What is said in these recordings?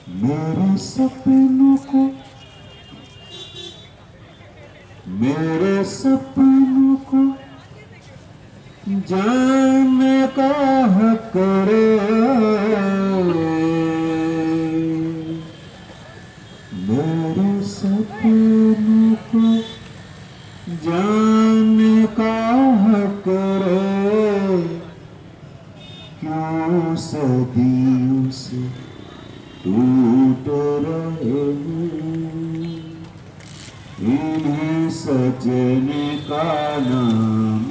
मेरे सपनों को, मेरे सपनों को जाने का हक रे, मेरे सपनों को जाने का हक रे, क्यों सदियों से टूट रहे इन्हें सजने का नाम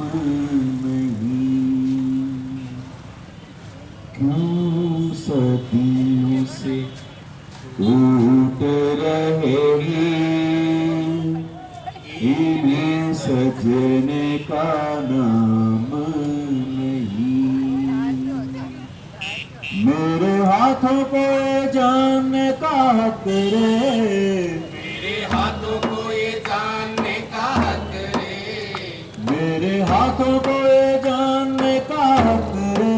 नहीं, क्यों सदियों से टूट रहे इन्हें सजने का नाम नहीं। मेरे हाथों को ये जानने का हक रे, मेरे हाथों को ये जानने का हक रे, मेरे हाथों को ये जानने का हक रे,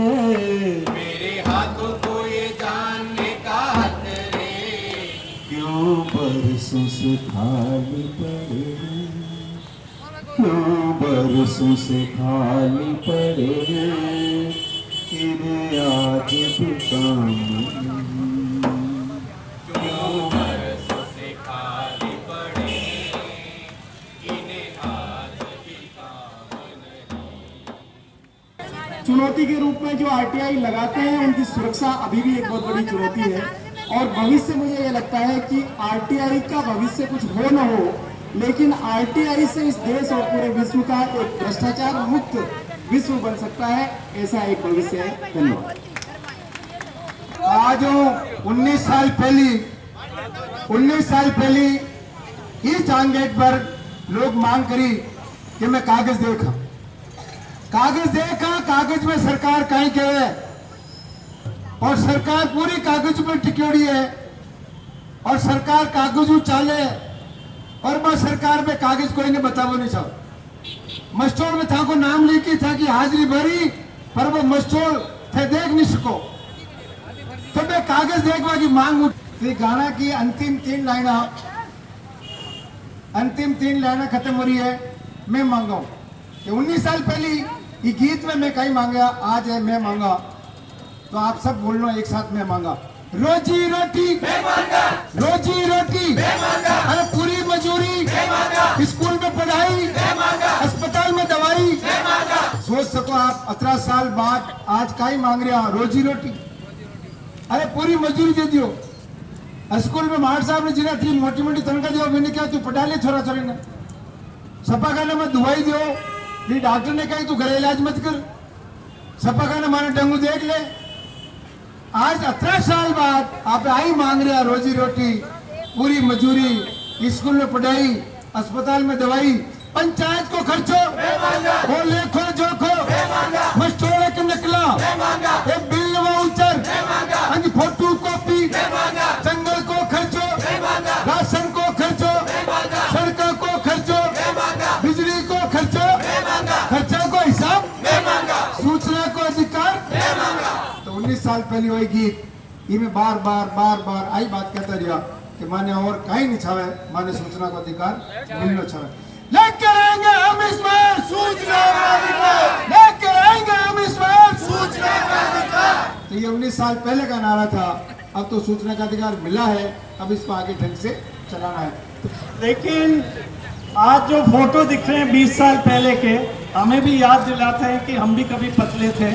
मेरे हाथों को ये जानने का हक रे, क्यों बरसों से खाली पड़े, क्यों बरसों से खाली पड़े इन्हें आज भी काम नहीं। क्यों बरसों से खाली पड़े इन्हें आज भी काम नहीं। चुनौती के रूप में जो आरटीआई लगाते हैं उनकी सुरक्षा अभी भी एक बहुत बड़ी चुनौती है, और भविष्य मुझे ये लगता है कि आरटीआई का भविष्य कुछ हो न हो, लेकिन आरटीआई से इस देश और पूरे विश्व का एक भ्रष्टाचार मुक्त विश्व बन सकता है, ऐसा एक भविष्य है। धन्यवाद। आज 19 साल पहले ही चांदगेट पर लोग मांग करी कि मैं कागज देखा, कागज में सरकार कहीं के है, और सरकार पूरी कागज पर टिकोड़ी है, और सरकार कागज चाले, और बस सरकार में कागज कोई ने बताओ नहीं चाहो। मस्टोर में था को नाम लिखी था कि हाजिरी भरी, पर वो मस्टोर थे देख नहीं सको, तो मैं कागज देखवा की मांग उठी। गाना की अंतिम तीन लाइना खत्म हो रही है। मैं मांगा कि 19 साल पहले ये गीत में मैं कहीं मांगा, आज है मैं मांगा, तो आप सब बोल लो एक साथ में मांगा। रोजी रोटी रोजी रोटी, अरे पूरी मजूरी, स्कूल में पढ़ाई, अस्पताल में दवाई। सोच सको आप 18 साल बाद आज का ही मांग रहे हो रोजी रोटी, अरे पूरी मजदूरी दे दियो। स्कूल में मार साहब ने जिन्हें थी मोटी मोटी तनख्वाह दियो, मैंने क्या तू पढ़ा ले छोरा छोरी ने, सपा खाने में दवाई दियो, फिर डॉक्टर ने कहा तू घर इलाज मत कर, सपा खाने माने डेंगू देख ले। आज 18 साल बाद आप आई मांग रहे रोजी रोटी, पूरी मजदूरी, स्कूल में पढ़ाई, अस्पताल में दवाई, पंचायत को खर्चो, वो लेखो जोखो, मस्टोरे के नकला, एक बिल वाउचर, फोटो कॉपी, जंगल को खर्चो, राशन को खर्चो, सड़कों को खर्चो, बिजली को खर्चो, खर्चा को हिसाब, सूचना को अधिकार। तो 19 साल पहले वही गीत ये में बार बार आई बात कहता रहा कि माने और कहीं नहीं छावे, माने सूचना को अधिकार मिलना छावे। लेके आएंगे हम इसमें सूचना का अधिकार, लेके आएंगे हम इसमें सूचना का अधिकार। तो ये 19 साल पहले का नारा था, अब तो सूचना का अधिकार मिला है, अब इसको आगे ढंग से चलाना है। लेकिन आज जो फोटो दिख रहे हैं 20 साल पहले के, हमें भी याद दिलाते हैं कि हम भी कभी पतले थे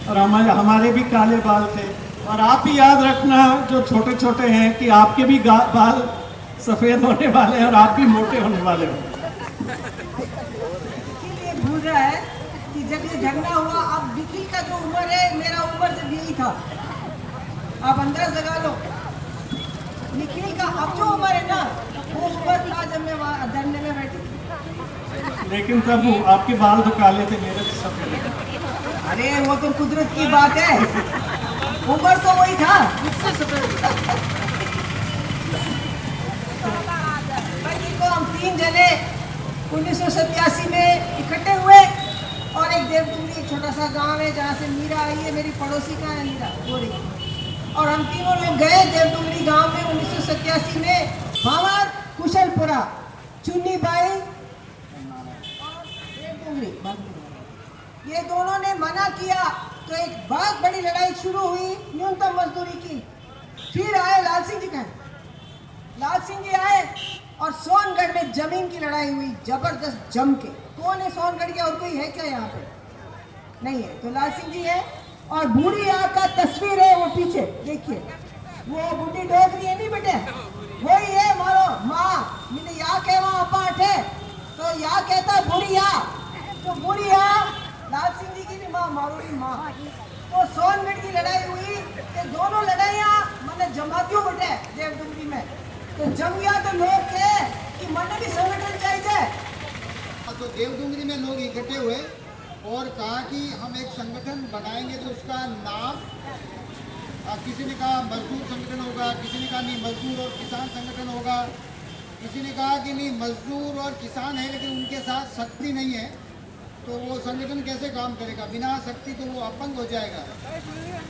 और हमारे भी काले बाल थे, और आप भी याद रखना जो छोटे छोटे हैं कि आपके भी बाल सफ़ेद होने वाले हैं और आप भी मोटे होने वाले हो। भूल रहा है कि जब ये झगड़ा हुआ, अब निखिल का जो उम्र है, मेरा उम्र जब यही था, आप अंदाज लगा लो निखिल का अब जो उम्र है ना, वो उम्र था जब मैं वहाँ धरने में बैठी थी। लेकिन तब आपके बाल तो काले थे, मेरे तो सफेद। अरे वो तो कुदरत की बात है, उम्र तो वही था। तो हम 3 जने 1987 में इकट्ठे हुए, और एक देवडुमरी एक छोटा सा गांव है जहाँ से मीरा आई है, मेरी पड़ोसी का है मीरा गोरी, और हम तीनों लोग गए देवडुमरी गांव 1987 में भावर कुशलपुरा चुन्नीबाई ये दोनों ने मना किया तो एक बहुत बड़ी लड़ाई शुरू हुई न्यूनतम मजदूरी की। फिर आए लाल सिंह जी लाल सिंह जी आए और सोनगढ़ में जमीन की लड़ाई हुई जबरदस्त जम के। कौन है सोनगढ़ के, और कोई है क्या यहाँ पे? नहीं है। तो लाल सिंह जी है और बूढ़ी आग का तस्वीर है वो पीछे देखिए, वो बूढ़ी डोगरी है नहीं बेटे, वही है मारो माँ। मैंने यहाँ कहवा अपाठ है तो यहाँ कहता बुढ़िया, तो बुढ़िया लाल सिंह जी की भी माँ मारोड़ी माँ। तो सोनगढ़ की लड़ाई हुई, ये दोनों लड़ाइयाँ मैंने जमातियों बटे देवडुंगरी में। तो जम गया तो लोग के कि मन भी संगठन चाहिए। तो देवडुंगरी में लोग इकट्ठे हुए और कहा कि हम एक संगठन बनाएंगे तो उसका नाम, किसी ने कहा मजदूर संगठन होगा, किसी ने कहा नहीं मजदूर और किसान संगठन होगा, किसी ने कहा कि नहीं मजदूर और किसान है लेकिन उनके साथ शक्ति नहीं है तो वो संगठन कैसे काम करेगा, बिना शक्ति तो वो अपंग हो जाएगा।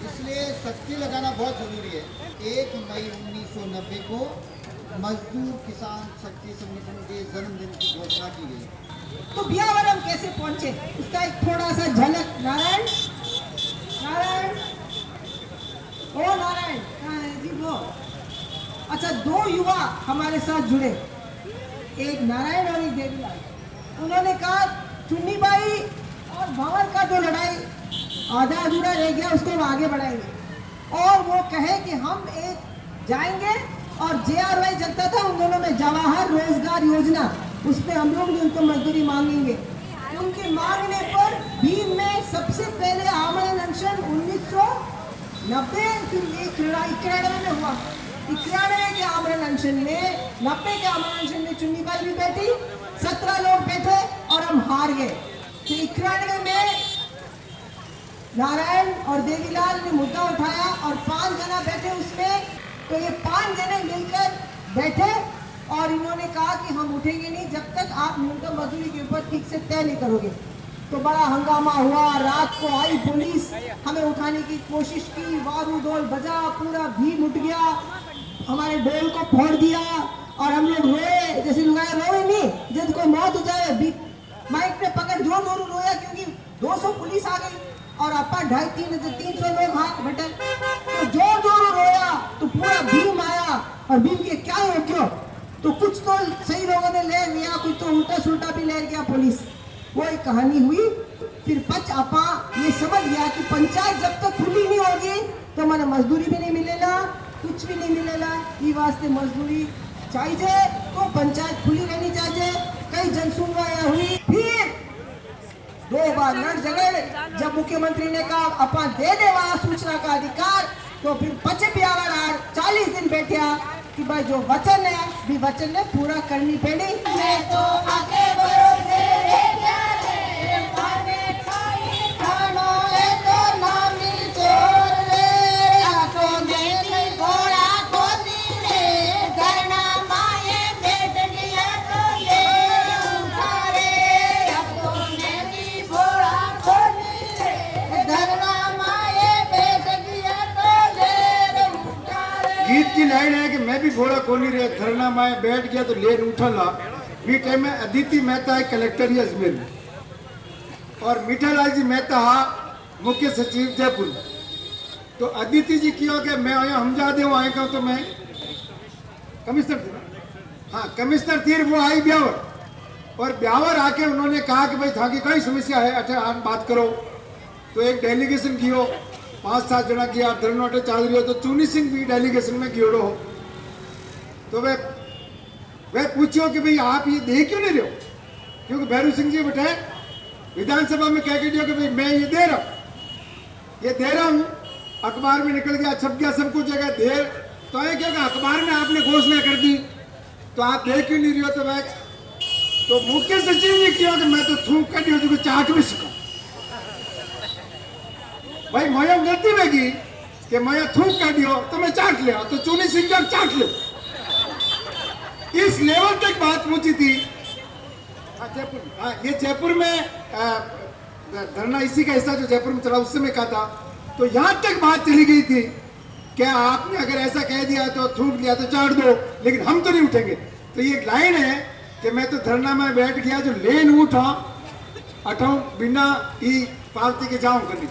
इसलिए शक्ति लगाना बहुत ज़रूरी है। 1 मई 1990 को मजदूर किसान शक्ति संगठन के जन्मदिन की घोषणा की गई। तो ब्यावरम कैसे पहुंचे उसका एक थोड़ा सा झलक। नारायण नारायण ओ नारायण कहाँ है जी वो? अच्छा, 2 युवा हमारे साथ जुड़े, एक नारायण और एक देवीलाल। उन्होंने कहा चुन्नीबाई और भंवर का जो लड़ाई आधा अधूरा रह गया उसको हम आगे बढ़ाएंगे। और वो कहे कि हम एक जाएंगे और JRY चलता था उन दोनों में जवाहर रोजगार योजना, उसमें हम लोग भी उनको मजदूरी मांगेंगे। उनके मांगने पर भीम में सबसे पहले आमरण अनशन 1990 फिर 91 में हुआ। 91 के आमरण अनशन में, 90 के आमरण अनशन में चुन्नीबाई भी बैठी, 17 लोग बैठे और हम हार गए। तो 91 में नारायण और देवीलाल ने मुद्दा उठाया और 5 जना बैठे उसमें। तो ये 5 जने मिलकर बैठे और इन्होंने कहा कि हम उठेंगे नहीं जब तक आप न्यूनतम मजदूरी के ऊपर ठीक से तय नहीं करोगे। तो बड़ा हंगामा हुआ, रात को आई पुलिस, हमें उठाने की कोशिश की, वारू डोल बजा, पूरा भीम उठ गया, हमारे डोल को फोड़ दिया और हम लोग रोए जैसे लुगाए रोए नहीं, जब कोई मौत हो जाए माइक पे पकड़ जोर जोर रोया क्योंकि 200 पुलिस आ गई और अपा 250-300 लोग हाथ बटे। तो जोर जोर रोया तो पूरा भीम आया और भीम के क्या हो क्यों, तो कुछ तो सही लोगों ने ले लिया, कुछ तो उल्टा सुल्टा भी ले गया पुलिस। वो एक कहानी हुई। फिर पच अपा ये समझ गया कि पंचायत जब तक खुली नहीं होगी तो हमारा मजदूरी भी नहीं मिलेगा, कुछ भी नहीं मिलेगा। ये वास्ते मजदूरी चाहिए तो पंचायत खुली रहनी चाहिए। कई जनसुनवाइयां हुई, फिर 2 बार लड़ झगड़े। जब मुख्यमंत्री ने कहा अपन दे दे वहां सूचना का अधिकार, तो फिर 40 दिन बैठा कि भाई जो वचन है भी वचन ने पूरा करनी पड़ी। मैं तो आगे भरोसे रे प्यारे, माने खाई खानो है तो नामी चोर रे, आंखों में नहीं घोड़ा खोदी रे, धरना माये बैठ गया तो ले उठा रे, आंखों में नहीं घोड़ा खोदी रे, धरना माये बैठ गया तो ले उठा रे। गीत की लाइन है कि मैं भी घोड़ा खोली रे, धरना माए बैठ गया तो लेर उठला। बी टाइम में अदिति मेहता है कलेक्टर ही अजमेर में और मीठालाल जी मेहता मुख्य सचिव जयपुर। तो अदिति जी क्यों कि मैं आया हम जा दे आएगा तो मैं कमिश्नर थी, हाँ कमिश्नर थी, वो आई ब्यावर और ब्यावर आके उन्होंने कहा कि भाई था कि कई समस्या है, अच्छा आप बात करो। तो एक डेलीगेशन कियो, 5-7 जना किया, धरनोटे चाल रही हो। तो चुनी सिंह भी डेलीगेशन में गियोड़ो हो। तो वे पूछो कि भाई आप ये दे क्यों नहीं रहे हो, क्योंकि भैरू सिंह जी बैठे विधानसभा में कह के दिया कि भाई मैं ये दे रहा हूँ, अखबार में निकल गया, छप गया, सब कुछ जगह दे। तो ये क्या अखबार में आपने घोषणा कर दी तो आप दे क्यों नहीं रहे हो। तो मुख्य सचिव ने किया कि मैं तो थूक कर दिया, तो चाट भी सका भाई मैं गलती में कि मैं थूक कर दियो तो मैं चाट लिया, तो चुनी सिंह जब चाट लो। इस लेवल तक बात पहुंची थी। ये जयपुर में धरना इसी का हिस्सा जो जयपुर में चला उस समय का था। तो यहां तक बात चली गई थी क्या आपने अगर ऐसा कह दिया तो थूक दिया तो चाट दो, लेकिन हम तो नहीं उठेंगे। तो ये एक लाइन है कि मैं तो धरना में बैठ गया जो लेन उठा अठाऊ बिना ई पावती के जाऊं करनी।